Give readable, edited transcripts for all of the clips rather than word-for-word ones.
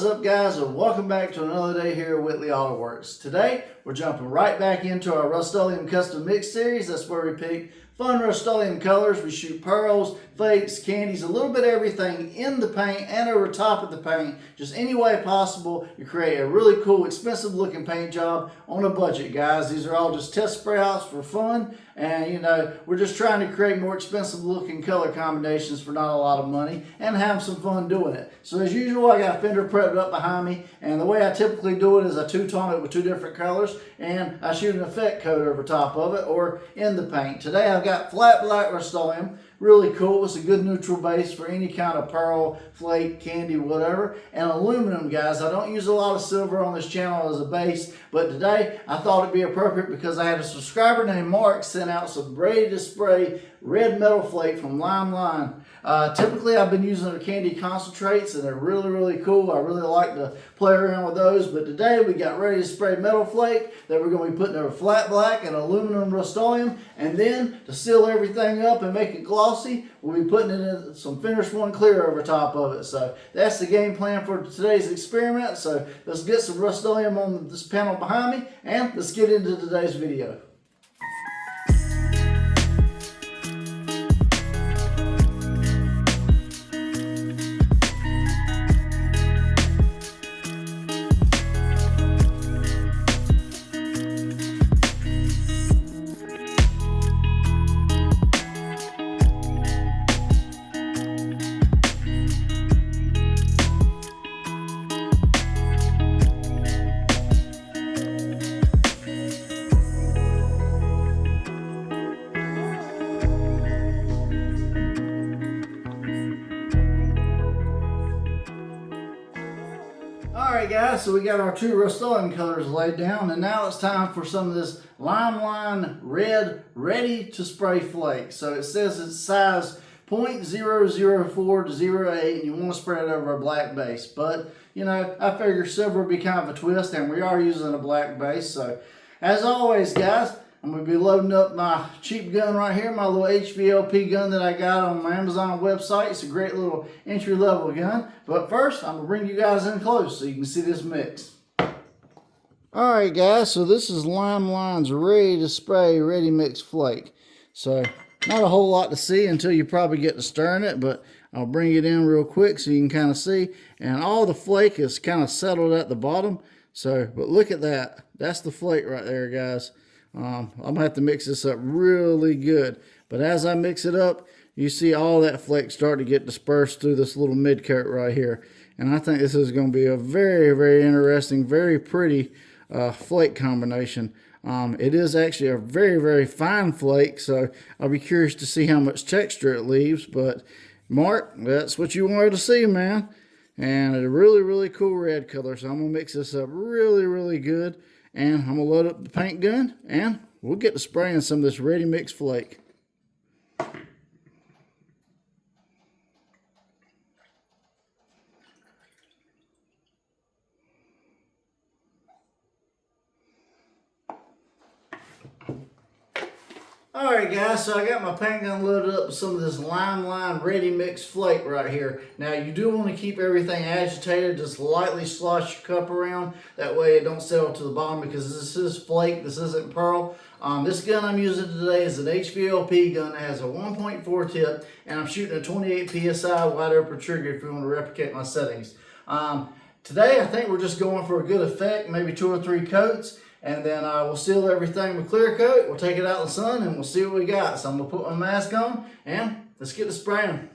up, guys, and welcome back to another day here at Whitley Auto Works. Today we're jumping right back into our Rustoleum custom mix series. That's where we pick fun Rustoleum colors. We shoot pearls, flakes, candies, a little bit of everything in the paint and over top of the paint, just any way possible. You create a really cool, expensive looking paint job on a budget, guys. These are all just test spray outs for fun, and you know, we're just trying to create more expensive looking color combinations for not a lot of money and have some fun doing it. So as usual, I got a fender prepped up behind me, and the way I typically do it is I two-tone it with two different colors, and I shoot an effect coat over top of it or in the paint. Today I've got flat black Rustoleum. Really cool. It's a good neutral base for any kind of pearl, flake, candy, whatever. And aluminum, guys. I don't use a lot of silver on this channel as a base, but today I thought it'd be appropriate because I had a subscriber named Mark sent out some ready to spray red metal flake from Lime Line. Typically I've been using their candy concentrates, and they're really, really cool. I really like to play around with those, but today we got ready to spray metal flake that we're going to be putting over flat black and aluminum Rustoleum, and then to seal everything up and make it glossy, we'll be putting it in some Finish One Clear over top of it. So that's the game plan for today's experiment. So let's get some Rustoleum on this panel behind me, and let's get into today's video. Alright guys, so we got our two Rustoleum colors laid down, and now it's time for some of this Lime Line Red Ready to Spray Flake. So it says it's size 0.004 to 0.8, and you want to spray it over a black base. But, you know, I figure silver would be kind of a twist, and we are using a black base. So, as always guys, I'm going to be loading up my cheap gun right here, my little HVLP gun that I got on my Amazon website. It's a great little entry-level gun. But first, I'm going to bring you guys in close so you can see this mix. Alright guys, so this is Lime Line's Ready to Spray Ready Mix Flake. So, not a whole lot to see until you probably get to stirring it, but I'll bring it in real quick so you can kind of see. And all the flake is kind of settled at the bottom. So, but look at that. That's the flake right there, guys. I'm going to have to mix this up really good. But as I mix it up, you see all that flake start to get dispersed through this little mid coat right here. And I think this is going to be a very, very interesting, very pretty flake combination. It is actually a very, very fine flake, so I'll be curious to see how much texture it leaves. But Mark, that's what you wanted to see, man. And a really, really cool red color. So I'm going to mix this up really, really good. And I'm going to load up the paint gun, and we'll get to spraying some of this ready mix flake. Alright guys, so I got my paint gun loaded up with some of this Lime Line Ready Mix Flake right here. Now you do want to keep everything agitated, just lightly slosh your cup around. That way it don't settle to the bottom, because this is flake, this isn't pearl. This gun I'm using today is an HVLP gun that has a 1.4 tip, and I'm shooting a 28 PSI wide open trigger if you want to replicate my settings. Today I think we're just going for a good effect, maybe 2 or 3 coats. And then we'll seal everything with clear coat. We'll take it out in the sun and we'll see what we got. So I'm going to put my mask on and let's get to spraying.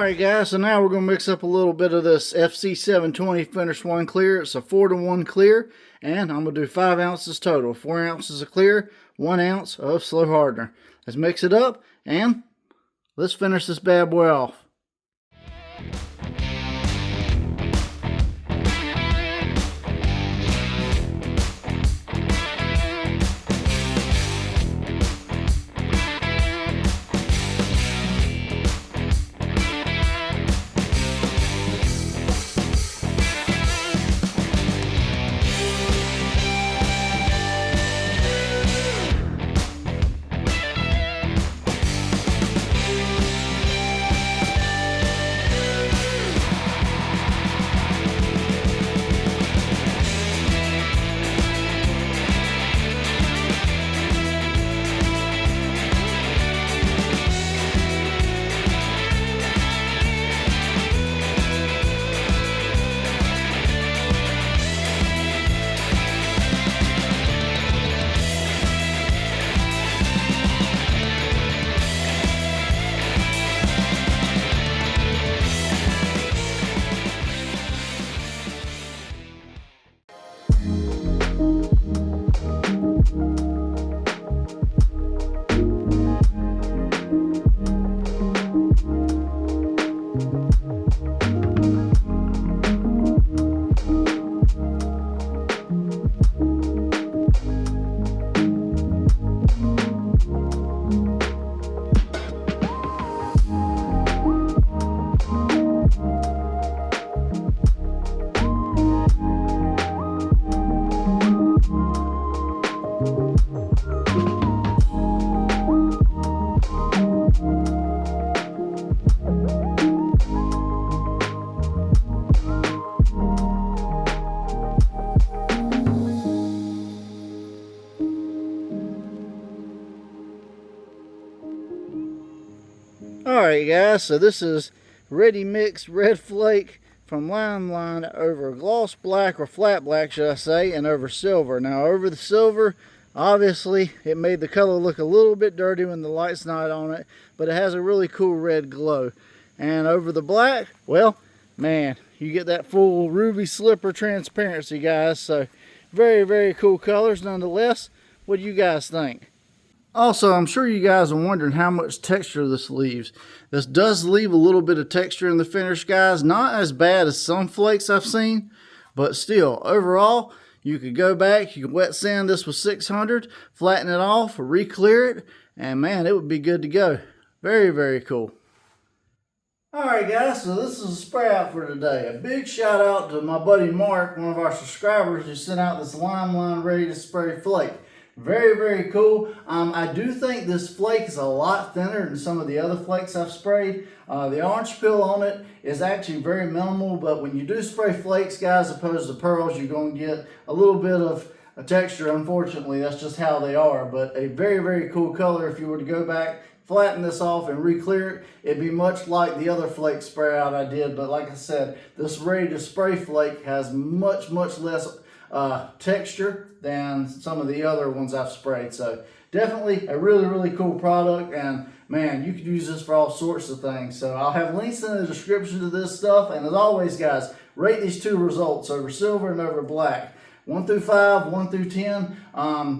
Alright guys, so now we're going to mix up a little bit of this FC 720 Finish 1 clear. It's a 4-to-1 clear, and I'm going to do 5 ounces total. 4 ounces of clear, 1 ounce of slow hardener. Let's mix it up, and let's finish this bad boy off. Alright guys, so this is ready mixed red flake from line over gloss black, or flat black should I say, and over silver. Now over the silver, obviously it made the color look a little bit dirty when the light's not on it, but it has a really cool red glow. And over the black, well, man, you get that full ruby slipper transparency, guys. So very, very cool colors nonetheless. What do you guys think? Also, I'm sure you guys are wondering how much texture this leaves. This does leave a little bit of texture in the finish, guys. Not as bad as some flakes I've seen, but still, overall, you could go back, you could wet sand this with 600, flatten it off, re-clear it, and man, it would be good to go. Very, very cool. Alright guys, so this is a spray out for today. A big shout out to my buddy Mark, one of our subscribers, who sent out this Line Ready to Spray Flake. Very, very cool. I do think this flake is a lot thinner than some of the other flakes I've sprayed. The orange peel on it is actually very minimal, but when you do spray flakes, guys, opposed to pearls, you're going to get a little bit of a texture. Unfortunately, that's just how they are, but a very, very cool color. If you were to go back, flatten this off and re-clear it, it'd be much like the other flake spray out I did. But like I said, this ready to spray flake has much, much less texture than some of the other ones I've sprayed. So definitely a really, really cool product, and man, you could use this for all sorts of things. So I'll have links in the description to this stuff, and as always guys, rate these two results over silver and over black. 1 through 5, 1 through 10.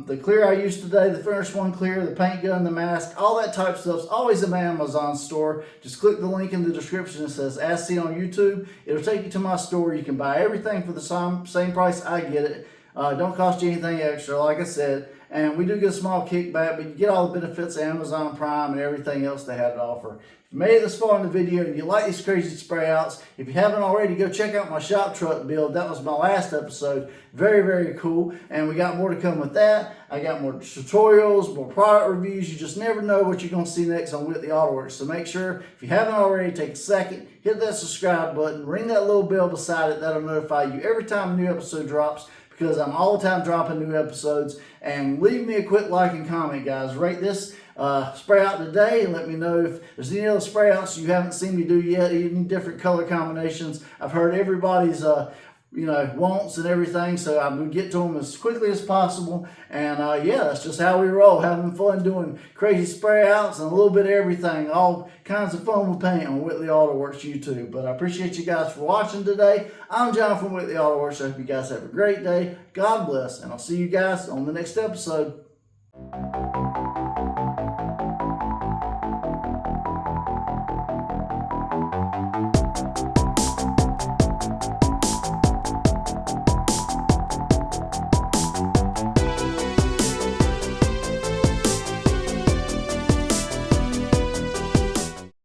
The clear I used today, the Finish 1 clear, the paint gun, the mask, all that type of stuff's always in my Amazon store. Just click the link in the description that says As Seen on YouTube. It'll take you to my store. You can buy everything for the same price I get it. Don't cost you anything extra, like I said. And we do get a small kickback, but you get all the benefits of Amazon Prime and everything else they have to offer. If you made it this far in the video and you like these crazy spray outs, if you haven't already, go check out my shop truck build. That was my last episode. Very, very cool. And we got more to come with that. I got more tutorials, more product reviews. You just never know what you're going to see next on Whitley Autoworks. So make sure, if you haven't already, take a second, hit that subscribe button, ring that little bell beside it. That'll notify you every time a new episode drops, because I'm all the time dropping new episodes. And leave me a quick like and comment, guys. Rate this spray out today and let me know if there's any other spray outs you haven't seen me do yet, any different color combinations. I've heard everybody's wants and everything. So I would get to them as quickly as possible. And yeah, that's just how we roll. Having fun doing crazy spray outs and a little bit of everything. All kinds of fun with paint on Whitley Auto Works YouTube. But I appreciate you guys for watching today. I'm John from Whitley Auto Works. I hope you guys have a great day. God bless. And I'll see you guys on the next episode.